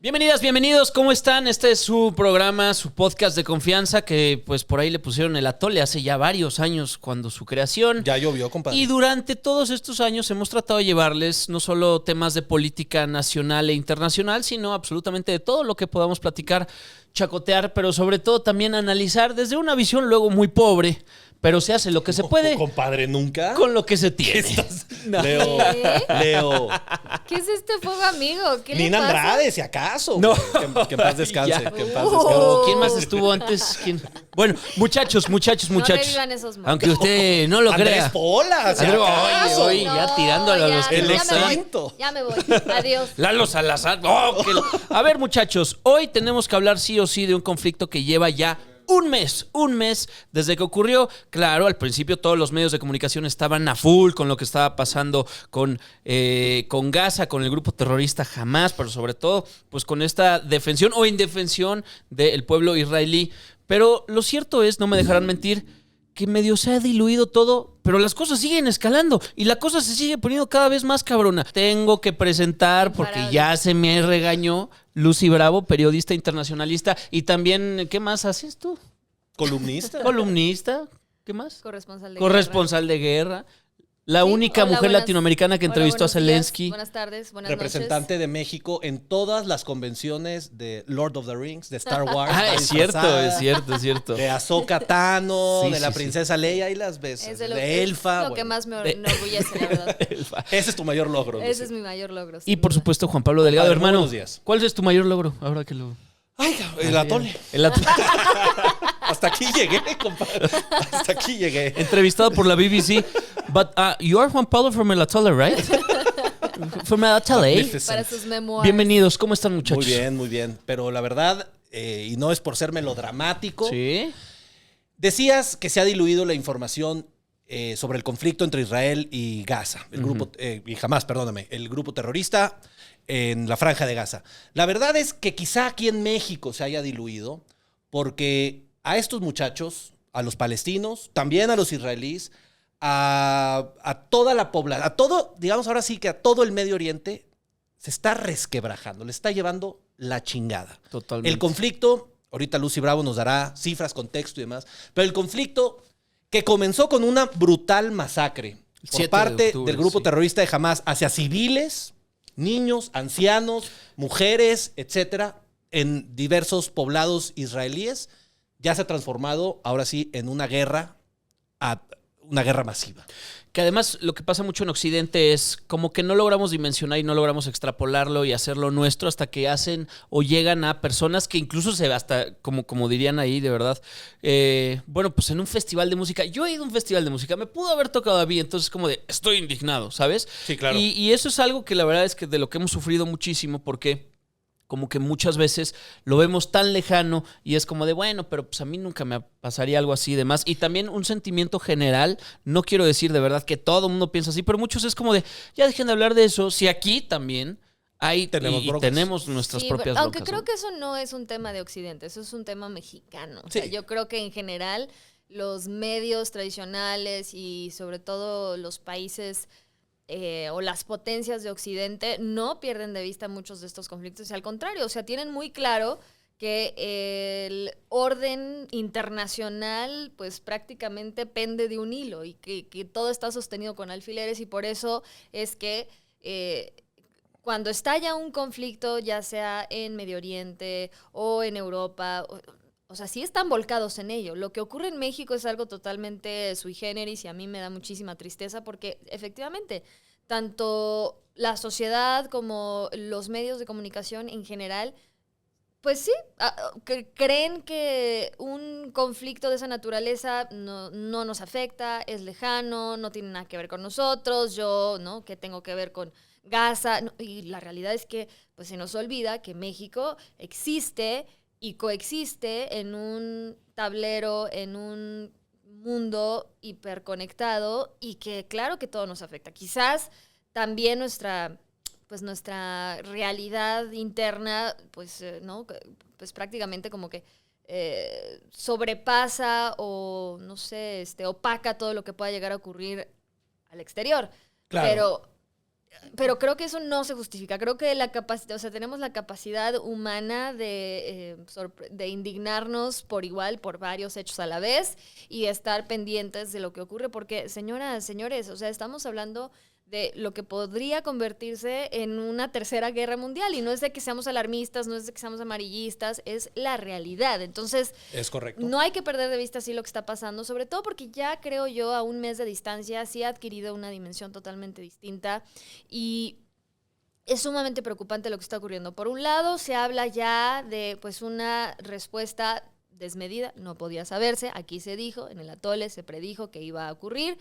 Bienvenidas, bienvenidos, ¿cómo están? Este es su programa, su podcast de confianza que pues por ahí le pusieron el atole hace ya varios años cuando su creación. Ya llovió, compadre. Y durante todos estos años hemos tratado de llevarles no solo temas de política nacional e internacional, sino absolutamente de todo lo que podamos platicar, chacotear, pero sobre todo también analizar desde una visión luego muy pobre. Pero se hace lo que se puede. Compadre, ¿nunca? Con lo que se tiene. No. Leo. ¿Qué es este fuego amigo? ¿Qué Nina le pasa? Andrade, si acaso. No. Que en paz descanse. Ya. Que en paz No, descanse. ¿quién más estuvo antes? ¿Quién? Bueno, muchachos. No revivan esos momentos. Aunque usted no lo Andrés crea. Pola, si Andrés, acaso. oye, ya tirándole a los que El no extinto. están. Extinto. Ya me voy. Adiós. Lalo Salazar. Oh, a ver, muchachos, hoy tenemos que hablar sí o sí de un conflicto que lleva ya un mes desde que ocurrió. Claro, al principio todos los medios de comunicación estaban a full con lo que estaba pasando con Gaza, con el grupo terrorista Hamás, pero sobre todo pues con esta defensión o indefensión del pueblo israelí. Pero lo cierto es, no me dejarán mentir, que medio se ha diluido todo, pero las cosas siguen escalando y la cosa se sigue poniendo cada vez más cabrona. Tengo que presentar, porque ya se me regañó, Lucy Bravo, periodista internacionalista, y también, ¿qué más haces tú? Columnista. Columnista, ¿qué más? Corresponsal de Guerra. La Sí, única hola, mujer buenas- latinoamericana que hola, entrevistó a buenos días, Zelensky. Buenas tardes, buenas Representante de México en todas las convenciones de Lord of the Rings, de Star Wars. Ah, Está es cierto, disfrazada, es cierto, es cierto. De Ahsoka Tano, Sí, de la sí, princesa Leia, y las ves. noches. De Elfa. Es lo que bueno. más me enorgullece, la verdad. Ese es tu mayor logro. Ese Lucy. es mi mayor logro. Y sin por duda. supuesto, Juan Pablo Delgado, Compadre, hermano. buenos días. ¿Cuál es tu mayor logro? Ahora que lo... Ay, el atole. El atole. Hasta aquí llegué, compadre. Hasta aquí llegué. Entrevistado por la BBC. But you are Juan Pablo from El Atole, right? From El Atole. Magnificent. Para sus memoirs. Bienvenidos, ¿cómo están, muchachos? Muy bien, muy bien. Pero la verdad, y no es por ser melodramático, Sí. decías que se ha diluido la información sobre el conflicto entre Israel y Gaza, el grupo, y Hamás, perdóname, el grupo terrorista en la Franja de Gaza. La verdad es que quizá aquí en México se haya diluido porque a estos muchachos, a los palestinos, también a los israelíes, a toda la población, a todo, digamos ahora sí que a todo el Medio Oriente, se está resquebrajando, le está llevando la chingada. Totalmente. El conflicto, ahorita Lucy Bravo nos dará cifras, contexto y demás, pero el conflicto que comenzó con una brutal masacre El por 7 de parte octubre, del grupo sí. terrorista de Hamás hacia civiles, niños, ancianos, mujeres, etcétera, en diversos poblados israelíes, ya se ha transformado ahora sí en una guerra masiva. Que además lo que pasa mucho en Occidente es como que no logramos dimensionar y no logramos extrapolarlo y hacerlo nuestro hasta que hacen o llegan a personas que incluso se hasta, como dirían ahí, de verdad, bueno, pues en un festival de música. Yo he ido a un festival de música, me pudo haber tocado a mí, entonces como de, estoy indignado, ¿sabes? Sí, claro. Y eso es algo que la verdad es que de lo que hemos sufrido muchísimo porque... como que muchas veces lo vemos tan lejano y es como de, bueno, pero pues a mí nunca me pasaría algo así y demás. Y también un sentimiento general, no quiero decir de verdad que todo el mundo piensa así, pero muchos es como de, ya dejen de hablar de eso, si aquí también hay Tenemos y broncas. tenemos nuestras Sí, propias aunque broncas, creo ¿no? que eso no es un tema de Occidente, eso es un tema mexicano. O Sí. sea, yo creo que en general los medios tradicionales y sobre todo los países o las potencias de Occidente no pierden de vista muchos de estos conflictos y al contrario, o sea, tienen muy claro que el orden internacional pues prácticamente pende de un hilo y que todo está sostenido con alfileres y por eso es que cuando estalla un conflicto, ya sea en Medio Oriente o en Europa, o sea, sí están volcados en ello. Lo que ocurre en México es algo totalmente sui generis y a mí me da muchísima tristeza porque efectivamente tanto la sociedad como los medios de comunicación en general, pues sí, creen que un conflicto de esa naturaleza no nos afecta, es lejano, no tiene nada que ver con nosotros, yo, ¿no? ¿Qué tengo que ver con Gaza? No, y la realidad es que pues se nos olvida que México existe y coexiste en un tablero, en un mundo hiperconectado y que claro que todo nos afecta. Quizás también nuestra realidad interna, pues, ¿no? Pues prácticamente como que sobrepasa o, no sé, opaca todo lo que pueda llegar a ocurrir al exterior. Claro. Pero Pero creo que eso no se justifica. Creo que tenemos la capacidad humana de indignarnos por igual por varios hechos a la vez y estar pendientes de lo que ocurre, porque, señoras, señores, o sea, estamos hablando de lo que podría convertirse en una tercera guerra mundial, y no es de que seamos alarmistas, no es de que seamos amarillistas, es la realidad. Entonces, es correcto. No hay que perder de vista así lo que está pasando, sobre todo porque ya creo yo a un mes de distancia sí ha adquirido una dimensión totalmente distinta y es sumamente preocupante lo que está ocurriendo. Por un lado, se habla ya de pues una respuesta desmedida, no podía saberse, aquí se dijo, en el atole se predijo que iba a ocurrir.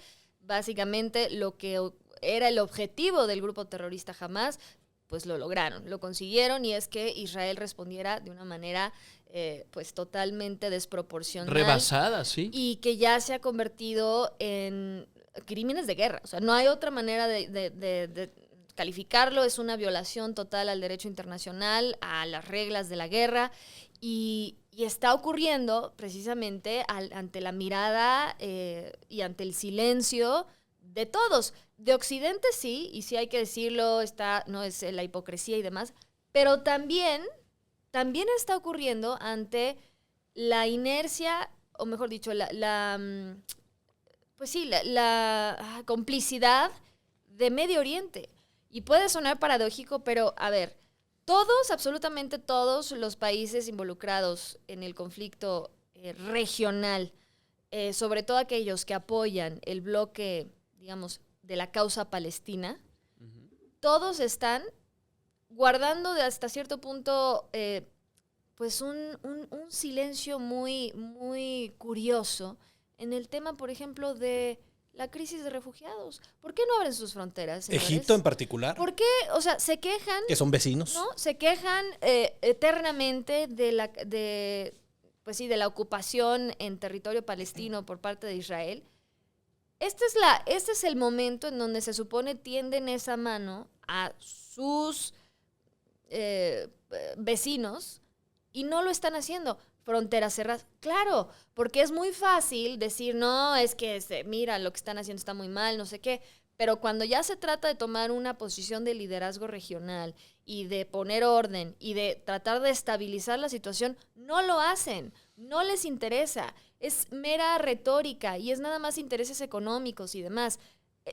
Básicamente lo que era el objetivo del grupo terrorista Hamás, pues lo lograron, lo consiguieron, y es que Israel respondiera de una manera pues totalmente desproporcional. Rebasada, sí. Y que ya se ha convertido en crímenes de guerra. O sea, no hay otra manera de calificarlo. Es una violación total al derecho internacional, a las reglas de la guerra, y está ocurriendo precisamente ante la mirada y ante el silencio de todos. De Occidente sí, y sí hay que decirlo, no es la hipocresía y demás, pero también está ocurriendo ante la inercia, o mejor dicho, la complicidad de Medio Oriente. Y puede sonar paradójico, pero a ver, absolutamente todos los países involucrados en el conflicto regional, sobre todo aquellos que apoyan el bloque, digamos, de la causa palestina, todos están guardando hasta cierto punto pues un silencio muy, muy curioso en el tema, por ejemplo, de la crisis de refugiados. ¿Por qué no abren sus fronteras, señores? Egipto en particular. ¿Por qué? O sea, se quejan... Que son vecinos. ¿No? Se quejan eternamente de la ocupación en territorio palestino por parte de Israel. Este es el momento en donde se supone tienden esa mano a sus vecinos y no lo están haciendo. Fronteras cerradas. Claro, porque es muy fácil decir, no, es que mira, lo que están haciendo está muy mal, no sé qué. Pero cuando ya se trata de tomar una posición de liderazgo regional y de poner orden y de tratar de estabilizar la situación, no lo hacen, no les interesa. Es mera retórica y es nada más intereses económicos y demás.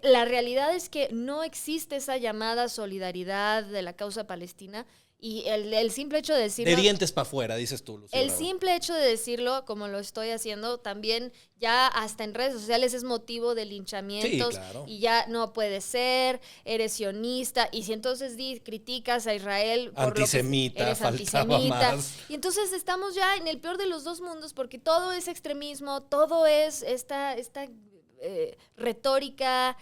La realidad es que no existe esa llamada solidaridad de la causa palestina, y el simple hecho de decirlo... De dientes para afuera, dices tú, Lucía. El simple hecho de decirlo, como lo estoy haciendo, también ya hasta en redes sociales es motivo de linchamientos. Sí, claro. Y ya no puede ser, eres sionista, y si entonces criticas a Israel... Antisemita, eres faltaba antisemita. más. Y entonces estamos ya en el peor de los dos mundos, porque todo es extremismo, todo es esta retórica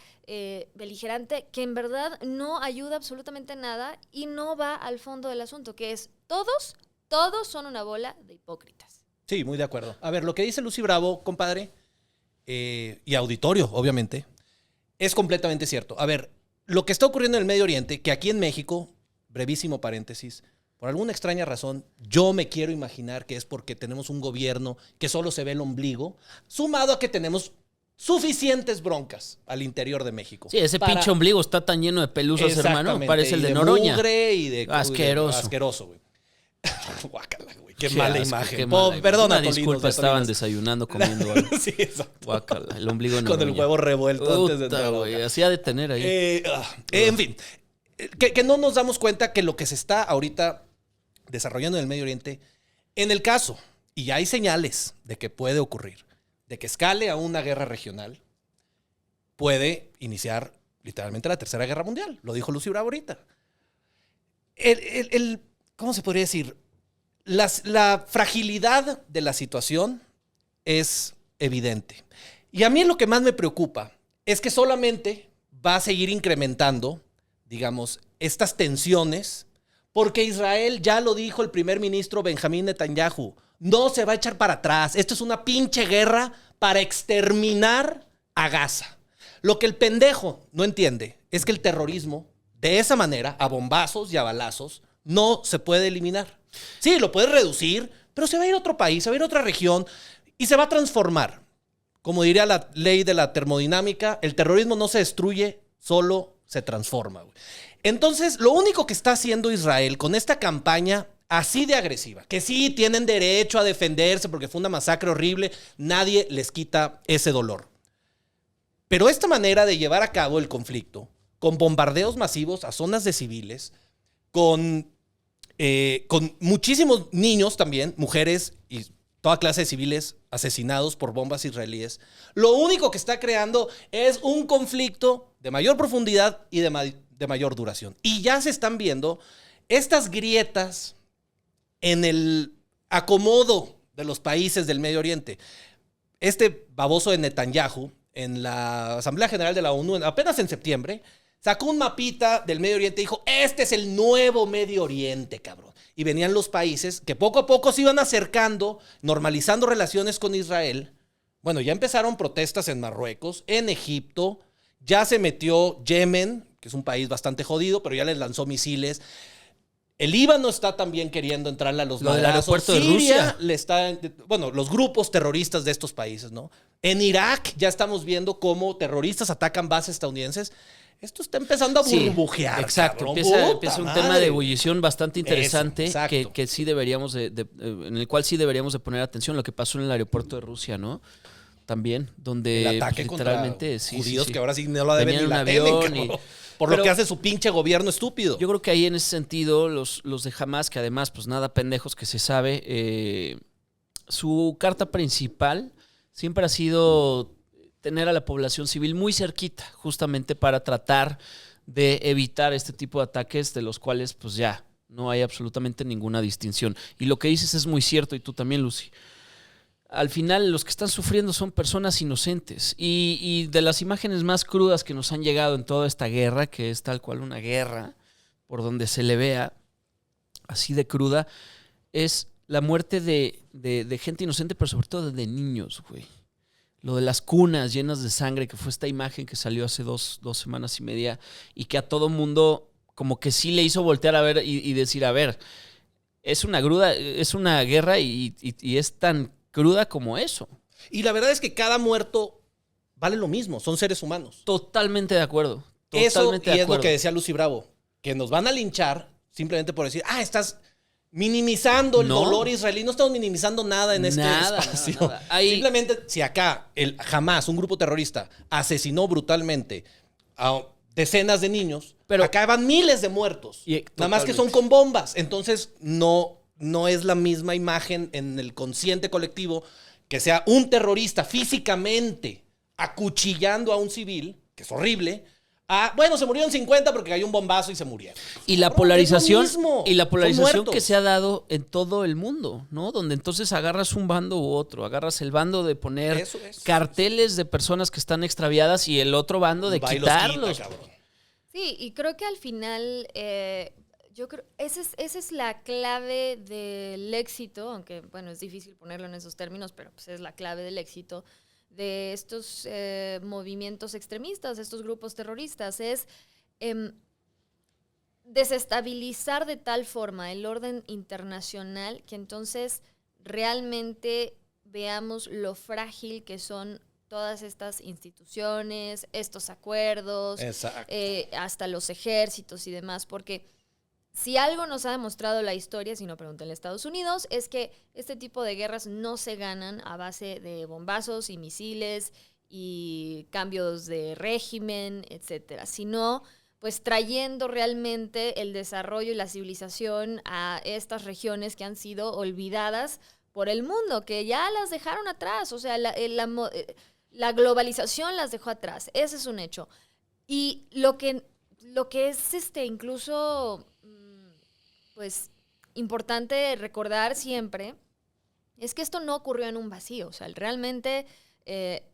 beligerante que en verdad no ayuda absolutamente a nada y no va al fondo del asunto, que es todos son una bola de hipócritas. Sí, muy de acuerdo. A ver, lo que dice Lucy Bravo, compadre, y auditorio, obviamente, es completamente cierto. A ver, lo que está ocurriendo en el Medio Oriente, que aquí en México, brevísimo paréntesis, por alguna extraña razón, yo me quiero imaginar que es porque tenemos un gobierno que solo se ve el ombligo, sumado a que tenemos suficientes broncas al interior de México. Sí, ese pinche ombligo está tan lleno de pelusas, hermano. Parece el de Noroña. Mugre y de asqueroso. Asqueroso, güey. Guácala, güey. Qué Qué mala asco, imagen. qué mala Perdona, Una disculpa, Tolinos, estaban Tolinos. desayunando, comiendo algo. Sí, exacto. Guácala, el ombligo de Con Noroña. el huevo revuelto antes de entrar a la güey, boca. hacía de tener ahí. En fin, que no nos damos cuenta que lo que se está ahorita desarrollando en el Medio Oriente, en el caso, y ya hay señales de que puede ocurrir, de que escale a una guerra regional, puede iniciar literalmente la Tercera Guerra Mundial. Lo dijo Lucy Bravo ahorita. ¿Cómo se podría decir? La fragilidad de la situación es evidente. Y a mí lo que más me preocupa es que solamente va a seguir incrementando, digamos, estas tensiones, porque Israel, ya lo dijo el primer ministro Benjamín Netanyahu, no se va a echar para atrás. Esto es una pinche guerra para exterminar a Gaza. Lo que el pendejo no entiende es que el terrorismo, de esa manera, a bombazos y a balazos, no se puede eliminar. Sí, lo puedes reducir, pero se va a ir a otro país, se va a ir a otra región y se va a transformar. Como diría la ley de la termodinámica, el terrorismo no se destruye solo se transforma, güey. Entonces, lo único que está haciendo Israel con esta campaña así de agresiva, que sí tienen derecho a defenderse porque fue una masacre horrible, nadie les quita ese dolor. Pero esta manera de llevar a cabo el conflicto, con bombardeos masivos a zonas de civiles, con muchísimos niños también, mujeres y toda clase de civiles asesinados por bombas israelíes, lo único que está creando es un conflicto de mayor profundidad y de mayor duración. Y ya se están viendo estas grietas en el acomodo de los países del Medio Oriente. Este baboso de Netanyahu, en la Asamblea General de la ONU, apenas en septiembre, sacó un mapita del Medio Oriente y dijo, este es el nuevo Medio Oriente, cabrón. Y venían los países que poco a poco se iban acercando, normalizando relaciones con Israel. Bueno, ya empezaron protestas en Marruecos, en Egipto, ya se metió Yemen, que es un país bastante jodido, pero ya les lanzó misiles. El Líbano está también queriendo entrarle a los Lo del madrazos. aeropuerto de Siria Rusia. le está, bueno, los grupos terroristas de estos países, ¿no? En Irak ya estamos viendo cómo terroristas atacan bases estadounidenses. Esto está empezando a burbujear. Exacto, cabrón. empieza un Puta tema de madre. ebullición bastante interesante Eso, exacto. que sí deberíamos en el cual sí deberíamos de poner atención, lo que pasó en el aeropuerto de Rusia, ¿no? También, donde El ataque pues, contra literalmente judíos sí. que ahora sí no la deben Venían ni en la un tele, avión cabrón. y- Por pero- lo que hace su pinche gobierno estúpido. Yo creo que ahí en ese sentido los de Hamas, que además pues nada pendejos que se sabe, su carta principal siempre ha sido tener a la población civil muy cerquita, justamente para tratar de evitar este tipo de ataques de los cuales pues ya no hay absolutamente ninguna distinción. Y lo que dices es muy cierto, y tú también, Lucy. Al final los que están sufriendo son personas inocentes y de las imágenes más crudas que nos han llegado en toda esta guerra, que es tal cual una guerra, por donde se le vea así de cruda, es la muerte de gente inocente, pero sobre todo de niños, güey. Lo de las cunas llenas de sangre, que fue esta imagen que salió hace dos semanas y media y que a todo mundo como que sí le hizo voltear a ver y decir, a ver, es una guerra y es tan cruda como eso. Y la verdad es que cada muerto vale lo mismo. Son seres humanos. Totalmente de acuerdo. Eso, Totalmente y de es acuerdo. lo que decía Lucy Bravo, que nos van a linchar simplemente por decir, estás minimizando el No. dolor israelí. No estamos minimizando nada en este Nada, espacio. nada. Ahí- Simplemente, si acá el Hamas, un grupo terrorista, asesinó brutalmente a decenas de niños, Pero- acá van miles de muertos. Nada más que son con bombas. Entonces, no es la misma imagen en el consciente colectivo que sea un terrorista físicamente acuchillando a un civil, que es horrible. Bueno, se murieron 50 porque cayó un bombazo y se murieron. Y la Cabrón, polarización, es lo mismo. y la Son polarización muertos. que se ha dado en todo el mundo, ¿no? Donde entonces agarras un bando u otro, agarras el bando de poner Eso es. carteles de personas que están extraviadas y el otro bando de Va y los quita, quitarlos. cabrón. Sí, y creo que al final, yo creo, esa es la clave del éxito, aunque bueno, es difícil ponerlo en esos términos, pero pues es la clave del éxito de estos movimientos extremistas, estos grupos terroristas, es desestabilizar de tal forma el orden internacional que entonces realmente veamos lo frágil que son todas estas instituciones, estos acuerdos, Exacto. hasta los ejércitos y demás, porque si algo nos ha demostrado la historia, si no pregúntenle a Estados Unidos, es que este tipo de guerras no se ganan a base de bombazos y misiles y cambios de régimen, etcétera, sino pues trayendo realmente el desarrollo y la civilización a estas regiones que han sido olvidadas por el mundo, que ya las dejaron atrás, o sea, la globalización las dejó atrás, ese es un hecho. Y lo que es incluso pues importante recordar siempre es que esto no ocurrió en un vacío, o sea, realmente,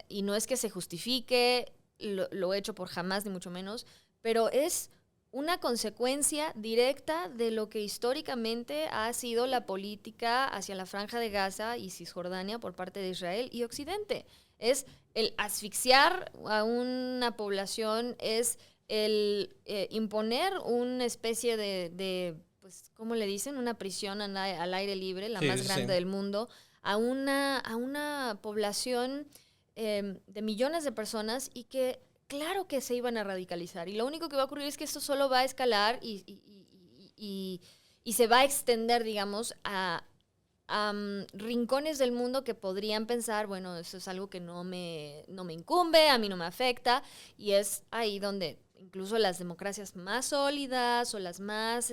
y no es que se justifique lo hecho por Hamas ni mucho menos, pero es una consecuencia directa de lo que históricamente ha sido la política hacia la Franja de Gaza y Cisjordania por parte de Israel y Occidente. Es el asfixiar a una población, es el imponer una especie de pues, ¿cómo le dicen? Una prisión al aire libre, la más grande del mundo, a una población de millones de personas y que claro que se iban a radicalizar. Y lo único que va a ocurrir es que esto solo va a escalar y se va a extender, digamos, a rincones del mundo que podrían pensar, bueno, eso es algo que no me incumbe, a mí no me afecta, y es ahí donde incluso las democracias más sólidas o las más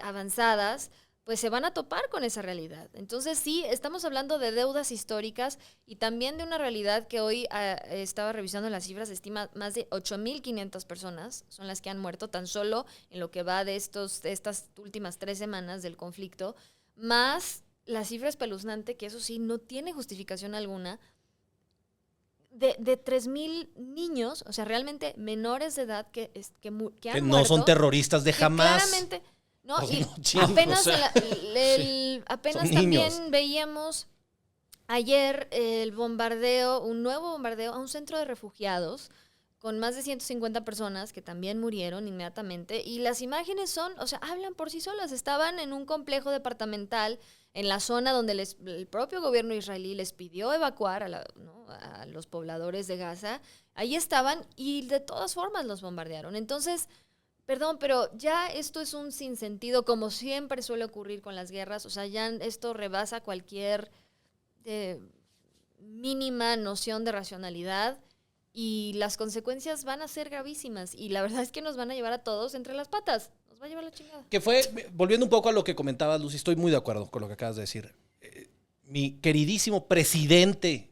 avanzadas, pues se van a topar con esa realidad. Entonces sí, estamos hablando de deudas históricas y también de una realidad que hoy estaba revisando las cifras, se estima más de 8,500 personas son las que han muerto tan solo en lo que va de estas últimas 3 semanas del conflicto, más la cifra espeluznante, que eso sí, no tiene justificación alguna, de 3,000 niños, o sea, realmente menores de edad que han Que no muerto, son terroristas de que claramente claramente... No, Pues y no, chingos, apenas, o sea, apenas son también niños. veíamos ayer el bombardeo, un nuevo bombardeo a un centro de refugiados con más de 150 personas que también murieron inmediatamente. Y las imágenes son, o sea, hablan por sí solas. Estaban en un complejo departamental en la zona donde el propio gobierno israelí les pidió evacuar a los pobladores de Gaza. Ahí estaban y de todas formas los bombardearon. Entonces... Perdón, pero ya esto es un sinsentido, como siempre suele ocurrir con las guerras. O sea, ya esto rebasa cualquier mínima noción de racionalidad y las consecuencias van a ser gravísimas. Y la verdad es que nos van a llevar a todos entre las patas. Nos va a llevar la chingada. Que fue, volviendo un poco a lo que comentabas, Lucy, estoy muy de acuerdo con lo que acabas de decir. Mi queridísimo presidente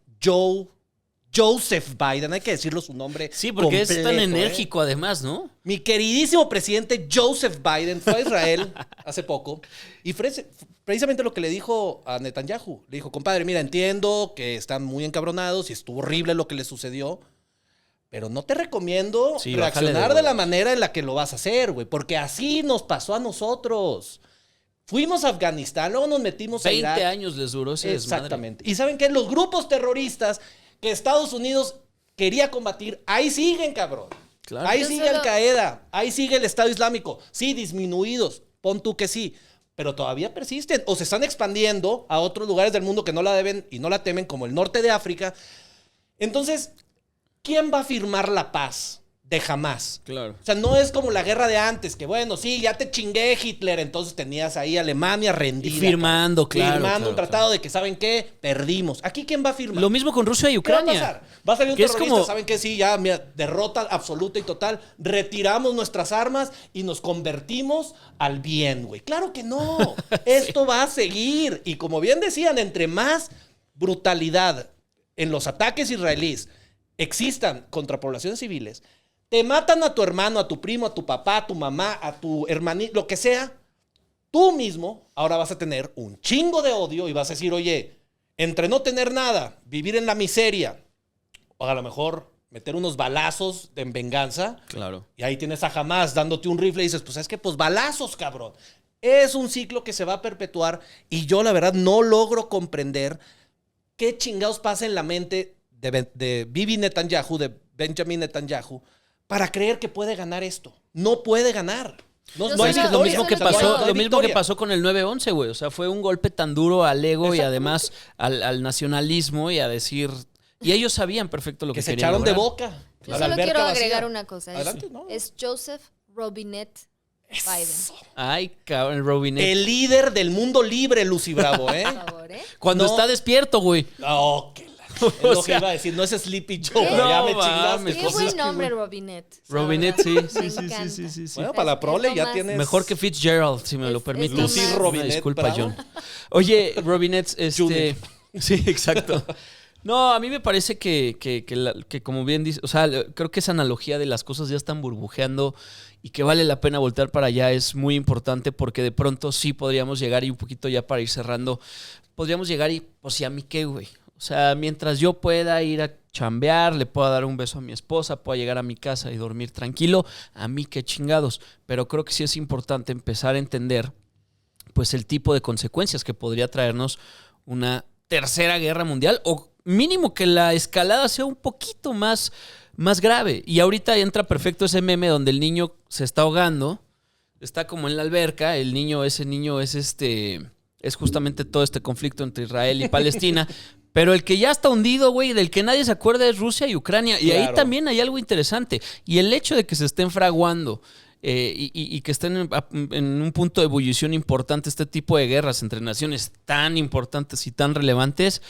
Joseph Biden, hay que decirlo su nombre. Sí, porque es tan completo, enérgico además, ¿no? Mi queridísimo presidente Joseph Biden fue a Israel hace poco y precisamente lo que le dijo a Netanyahu. Le dijo, compadre, mira, entiendo que están muy encabronados y estuvo horrible lo que les sucedió, pero no te recomiendo reaccionar de la manera en la que lo vas a hacer, güey, porque así nos pasó a nosotros. Fuimos a Afganistán, luego nos metimos a Irak. 20 años les duró ese desmadre. Exactamente. ¿Y saben qué? Los grupos terroristas que Estados Unidos quería combatir, ahí siguen, cabrón. Claro. Ahí sigue Al-Qaeda, ahí sigue el Estado Islámico. Sí, disminuidos, pon tú que sí, pero todavía persisten o se están expandiendo a otros lugares del mundo que no la deben y no la temen, como el norte de África. Entonces, ¿quién va a firmar la paz de Hamás? Claro. O sea, no es como la guerra de antes, que bueno, sí, ya te chingué Hitler, entonces tenías ahí a Alemania rendida. Y firmando, claro. Firmando un tratado de que, ¿saben qué? Perdimos. ¿Aquí quién va a firmar? Lo mismo con Rusia y ¿Qué va a Ucrania. pasar? Va a salir un Que es terrorista, como- ¿saben qué? Sí, ya, mira, derrota absoluta y total. Retiramos nuestras armas y nos convertimos al bien, güey. Claro que no. Esto va a seguir. Y como bien decían, entre más brutalidad en los ataques israelíes existan contra poblaciones civiles, te matan a tu hermano, a tu primo, a tu papá, a tu mamá, a tu hermanito, lo que sea, tú mismo ahora vas a tener un chingo de odio y vas a decir, oye, entre no tener nada, vivir en la miseria, o a lo mejor meter unos balazos en venganza, Claro. y ahí tienes a Hamás dándote un rifle y dices, pues es que pues balazos, cabrón. Es un ciclo que se va a perpetuar y yo la verdad no logro comprender qué chingados pasa en la mente de Bibi Netanyahu, de Benjamin Netanyahu, para creer que puede ganar esto. No puede ganar. No, Yo no hay solo- Lo victoria. mismo que Eso es pasó, lo que- lo mismo que victoria. pasó con el 9/11, güey. O sea, fue un golpe tan duro al ego y Exactamente. además al nacionalismo y a decir... Y ellos sabían perfecto lo que Que se querían echaron de lograr. boca. Yo A la solo alberca quiero vacía. agregar una cosa. Adelante, no. Es Joseph Robinette Biden. Ay, cabrón, el Robinet. El líder del mundo libre, Lucy Bravo, ¿eh? Por favor, ¿eh? Cuando no. está despierto, güey. Oh, qué la... Es lo que iba a decir, no es Sleepy Joe, No ya me mames, chingaste. Qué buen nombre, Robinette. la Robinette, verdad. sí, Me sí, sí, encanta. sí, sí, sí. Bueno, para la Es prole lo ya más- tienes... Mejor que Fitzgerald, si me lo Es permite. lo Lucy más- Robinette, Disculpa, bravo. John. Oye, Robinette, Junior. Sí, exacto. No, a mí me parece que como bien dice, o sea, creo que esa analogía de las cosas ya están burbujeando y que vale la pena voltear para allá es muy importante porque de pronto sí podríamos llegar y un poquito ya para ir cerrando, podríamos llegar y, pues, ¿y a mí qué, güey? O sea, mientras yo pueda ir a chambear, le pueda dar un beso a mi esposa, pueda llegar a mi casa y dormir tranquilo, a mí qué chingados. Pero creo que sí es importante empezar a entender, pues, el tipo de consecuencias que podría traernos una tercera guerra mundial o mínimo que la escalada sea un poquito más grave. Y ahorita entra perfecto ese meme donde el niño se está ahogando, está como en la alberca, ese niño es justamente todo este conflicto entre Israel y Palestina, Pero el que ya está hundido, güey, del que nadie se acuerda es Rusia y Ucrania. Y ahí Claro. también hay algo interesante. Y el hecho de que se estén fraguando y que estén en un punto de ebullición importante este tipo de guerras entre naciones tan importantes y tan relevantes,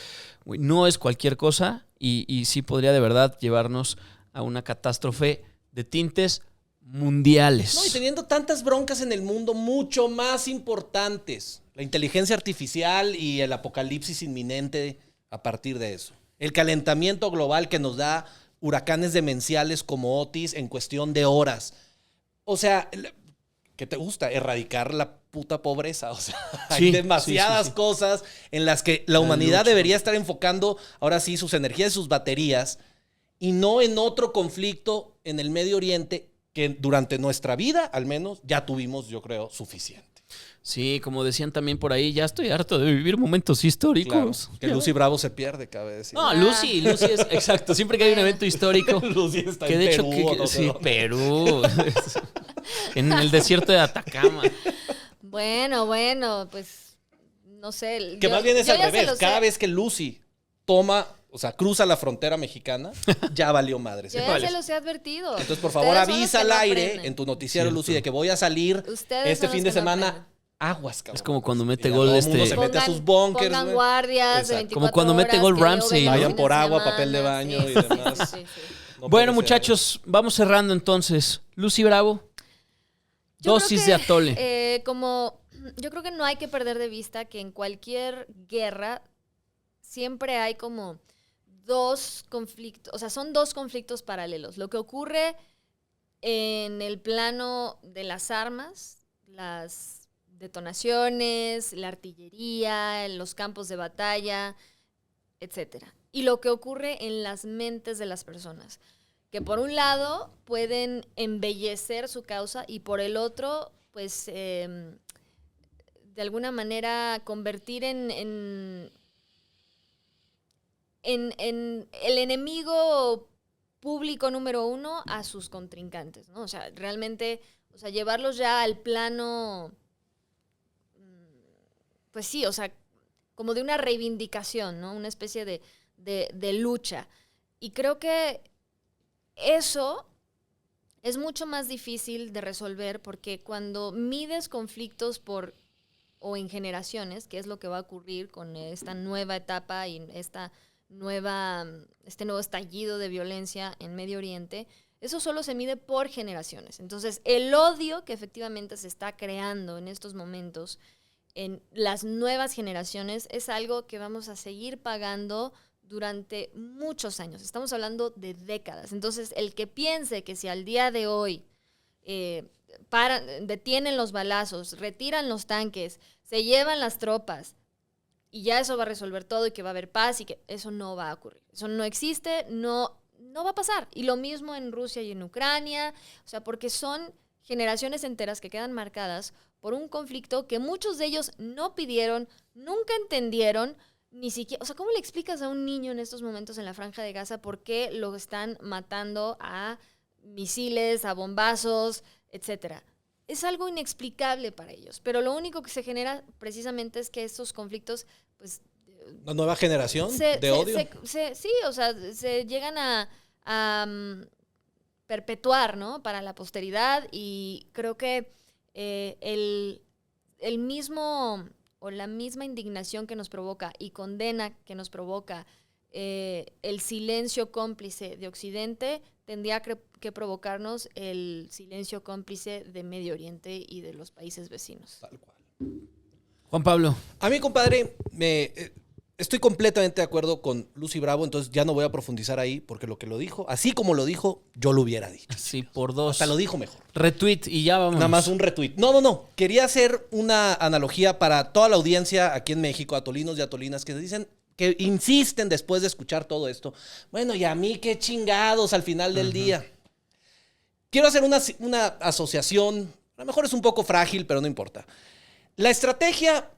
güey, no es cualquier cosa y sí podría de verdad llevarnos a una catástrofe de tintes mundiales. No, y teniendo tantas broncas en el mundo mucho más importantes. La inteligencia artificial y el apocalipsis inminente a partir de eso. El calentamiento global que nos da huracanes demenciales como Otis en cuestión de horas. O sea, ¿qué te gusta? Erradicar la puta pobreza. O sea, Sí, hay demasiadas sí. cosas en las que la humanidad debería estar enfocando ahora sí sus energías y sus baterías y no en otro conflicto en el Medio Oriente que durante nuestra vida, al menos, ya tuvimos, yo creo, suficiente. Sí, como decían también por ahí, ya estoy harto de vivir momentos históricos. Claro, que Lucy Bravo se pierde, cabe decir. No, Lucy es exacto. Siempre que hay un evento histórico. Lucy está Que en de hecho, Perú, o no sé sí, dónde. Perú. En el desierto de Atacama. Bueno, pues no sé. Que más bien es yo al ya se revés. los Cada he- vez que Lucy toma, o sea, cruza la frontera mexicana, ya valió madre. Yo ya se los he advertido. Entonces, por favor, Ustedes son los avisa que al no aire aprenden. en tu noticiero, Cierto. Lucy, de que voy a salir Ustedes este son fin los de que no semana. aprenden. Aguas, cabrón. Es como cuando mete Y ya gol todo el este- mundo se mete a sus bunkers, Pongan güey. guardias de Exacto. 24 Como cuando mete horas, gol que yo Ramsey, vengo ¿no? el Vayan fin por de agua, semana. papel de baño y Sí, demás. sí. No Bueno, puede ser. muchachos, vamos cerrando entonces. Lucy Bravo, Yo dosis creo de que, atole. yo creo que no hay que perder de vista que en cualquier guerra siempre hay como dos conflictos, o sea, son dos conflictos paralelos. Lo que ocurre en el plano de las armas, las detonaciones, la artillería, los campos de batalla, etcétera. Y lo que ocurre en las mentes de las personas, que por un lado pueden embellecer su causa y por el otro, pues, de alguna manera convertir en el enemigo público número uno a sus contrincantes, ¿no? O sea, realmente, o sea, llevarlos ya al plano, pues sí, o sea, como de una reivindicación, ¿no? Una especie de lucha. Y creo que eso es mucho más difícil de resolver porque cuando mides conflictos o en generaciones, que es lo que va a ocurrir con esta nueva etapa y este nuevo estallido de violencia en Medio Oriente, eso solo se mide por generaciones. Entonces, el odio que efectivamente se está creando en estos momentos en las nuevas generaciones es algo que vamos a seguir pagando durante muchos años. Estamos hablando de décadas. Entonces, el que piense que si al día de hoy detienen los balazos, retiran los tanques, se llevan las tropas y ya eso va a resolver todo y que va a haber paz y que eso no va a ocurrir. Eso no existe, no va a pasar. Y lo mismo en Rusia y en Ucrania, o sea, porque son generaciones enteras que quedan marcadas por un conflicto que muchos de ellos no pidieron, nunca entendieron, ni siquiera, o sea, ¿cómo le explicas a un niño en estos momentos en la Franja de Gaza por qué lo están matando a misiles, a bombazos, etcétera? Es algo inexplicable para ellos, pero lo único que se genera precisamente es que estos conflictos, pues, ¿Una nueva generación de odio? sí, o sea, se llegan a perpetuar, ¿no? Para la posteridad y creo que el mismo o la misma indignación que nos provoca y condena que nos provoca el silencio cómplice de Occidente tendría que provocarnos el silencio cómplice de Medio Oriente y de los países vecinos. Tal cual. Juan Pablo. A mí, compadre, estoy completamente de acuerdo con Lucy Bravo, entonces ya no voy a profundizar ahí, porque lo que lo dijo, así como lo dijo, yo lo hubiera dicho. Sí, por dos. Hasta lo dijo mejor. Retweet y ya vamos. Nada más un retweet. No. Quería hacer una analogía para toda la audiencia aquí en México, atolinos y atolinas, que dicen, que insisten después de escuchar todo esto. Bueno, y a mí qué chingados al final del día. Quiero hacer una asociación, a lo mejor es un poco frágil, pero no importa. La estrategia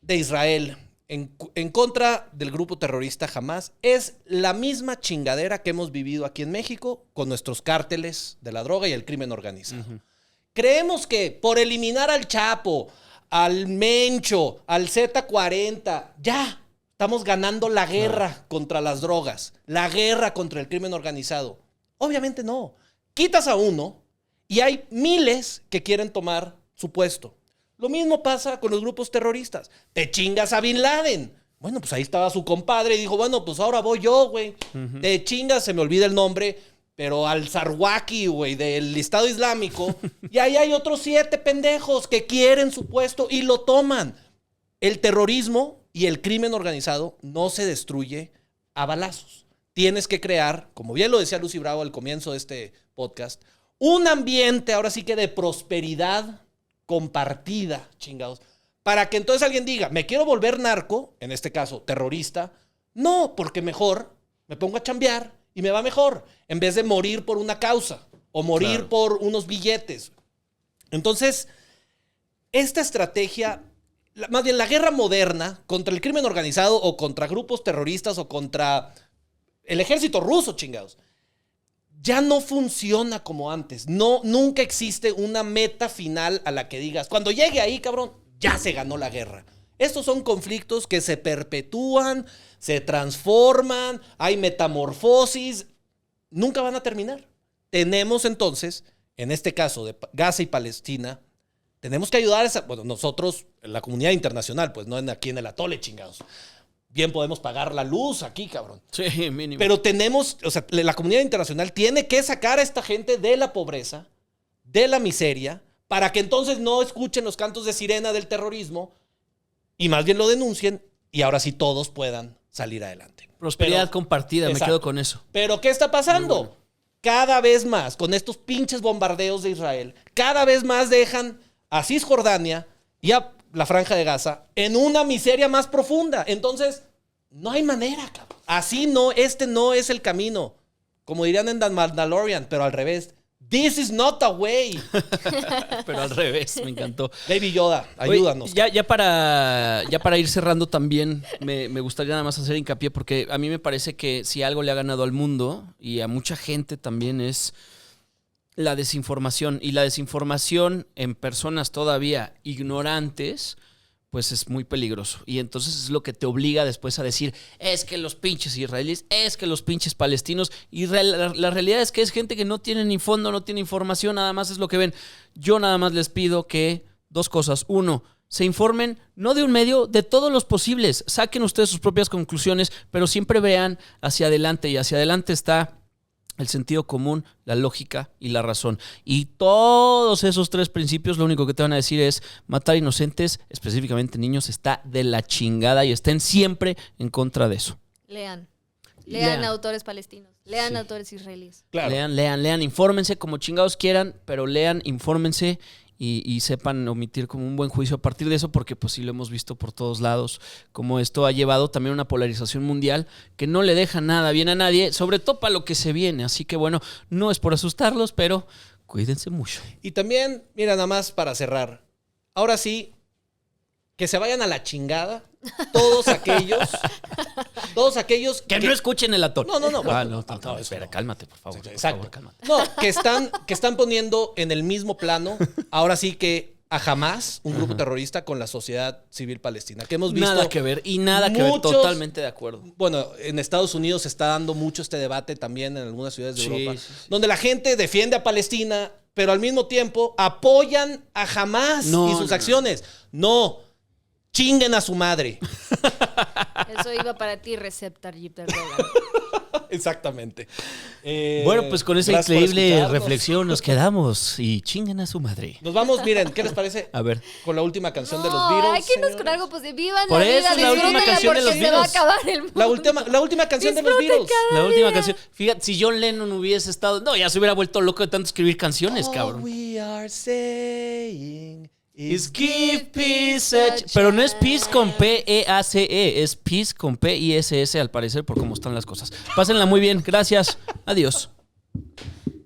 de Israel en contra del grupo terrorista Hamás es la misma chingadera que hemos vivido aquí en México con nuestros cárteles de la droga y el crimen organizado. Creemos que por eliminar al Chapo, al Mencho, al Z40, ya, estamos ganando la guerra contra las drogas, la guerra contra el crimen organizado. Obviamente no. Quitas a uno y hay miles que quieren tomar su puesto. Lo mismo pasa con los grupos terroristas. Te chingas a Bin Laden. Bueno, pues ahí estaba su compadre y dijo, bueno, pues ahora voy yo, güey. Te chingas, se me olvida el nombre, pero al Zarwaki, güey, del Estado Islámico. Y ahí hay otros 7 pendejos que quieren su puesto y lo toman. El terrorismo y el crimen organizado no se destruye a balazos. Tienes que crear, como bien lo decía Lucy Bravo al comienzo de este podcast, un ambiente ahora sí que de prosperidad compartida, chingados, para que entonces alguien diga, me quiero volver narco, en este caso terrorista. No, porque mejor me pongo a chambear y me va mejor, en vez de morir por una causa o morir por unos billetes. Entonces, esta estrategia, más bien la guerra moderna contra el crimen organizado o contra grupos terroristas o contra el ejército ruso, chingados, ya no funciona como antes. No, nunca existe una meta final a la que digas, cuando llegue ahí, cabrón, ya se ganó la guerra. Estos son conflictos que se perpetúan, se transforman, hay metamorfosis, nunca van a terminar. Tenemos entonces, en este caso de Gaza y Palestina, tenemos que ayudar a esa, bueno, nosotros, la comunidad internacional, pues no aquí en el atole, chingados. Bien podemos pagar la luz aquí, cabrón. Sí, mínimo. Pero tenemos, o sea, la comunidad internacional tiene que sacar a esta gente de la pobreza, de la miseria, para que entonces no escuchen los cantos de sirena del terrorismo y más bien lo denuncien y ahora sí todos puedan salir adelante. Prosperidad compartida, exacto. Me quedo con eso. Pero ¿qué está pasando? Bueno. Cada vez más, con estos pinches bombardeos de Israel, cada vez más dejan a Cisjordania y a la Franja de Gaza en una miseria más profunda. Entonces, no hay manera, cabrón. Así no, este no es el camino. Como dirían en The Mandalorian, pero al revés. This is not the way. Pero al revés, me encantó. Baby Yoda, ayúdanos. Oye, ya para ir cerrando también, me gustaría nada más hacer hincapié, porque a mí me parece que si algo le ha ganado al mundo y a mucha gente también es la desinformación. Y la desinformación en personas todavía ignorantes, pues es muy peligroso. Y entonces es lo que te obliga después a decir, es que los pinches israelíes, es que los pinches palestinos. Y la realidad es que es gente que no tiene ni fondo, no tiene información, nada más es lo que ven. Yo nada más les pido que 2 cosas. 1, se informen, no de un medio, de todos los posibles. Saquen ustedes sus propias conclusiones, pero siempre vean hacia adelante. Y hacia adelante está el sentido común, la lógica y la razón. Y todos esos 3 principios lo único que te van a decir es matar inocentes, específicamente niños, está de la chingada y estén siempre en contra de eso. Lean autores palestinos, lean autores israelíes. Claro. Lean, infórmense como chingados quieran, pero lean, infórmense y sepan omitir como un buen juicio a partir de eso, porque pues sí lo hemos visto por todos lados, como esto ha llevado también a una polarización mundial que no le deja nada bien a nadie, sobre todo para lo que se viene. Así que bueno, no es por asustarlos, pero cuídense mucho. Y también, mira, nada más para cerrar, ahora sí, que se vayan a la chingada todos aquellos que no escuchen el atole. No, espera, cálmate, por favor. Exacto. Por favor, cálmate. No, que están poniendo en el mismo plano, ahora sí que a Hamas, un grupo terrorista, con la sociedad civil palestina. Que hemos visto. Nada que ver, totalmente de acuerdo. Bueno, en Estados Unidos se está dando mucho este debate también en algunas ciudades de Europa, donde la gente defiende a Palestina, pero al mismo tiempo apoyan a Hamas y sus acciones. No. Chinguen a su madre. Eso iba para ti, Recep Tayyip Erdogan. Exactamente. Bueno, pues con esa increíble reflexión nos quedamos y chinguen a su madre. Nos vamos, miren, ¿qué les parece? A ver. Con la última canción de los Beatles. Hay que irnos con algo, pues vivan por la vida, eso es la última canción de los Beatles. Se va a acabar el mundo. La última canción de los Beatles. La última canción. Fíjate, si John Lennon hubiese estado... No, ya se hubiera vuelto loco de tanto escribir canciones, cabrón. We are saying... Is give peace a pero no es peace con P-E-A-C-E, es peace con P-I-S-S al parecer por cómo están las cosas. Pásenla muy bien, gracias, adiós.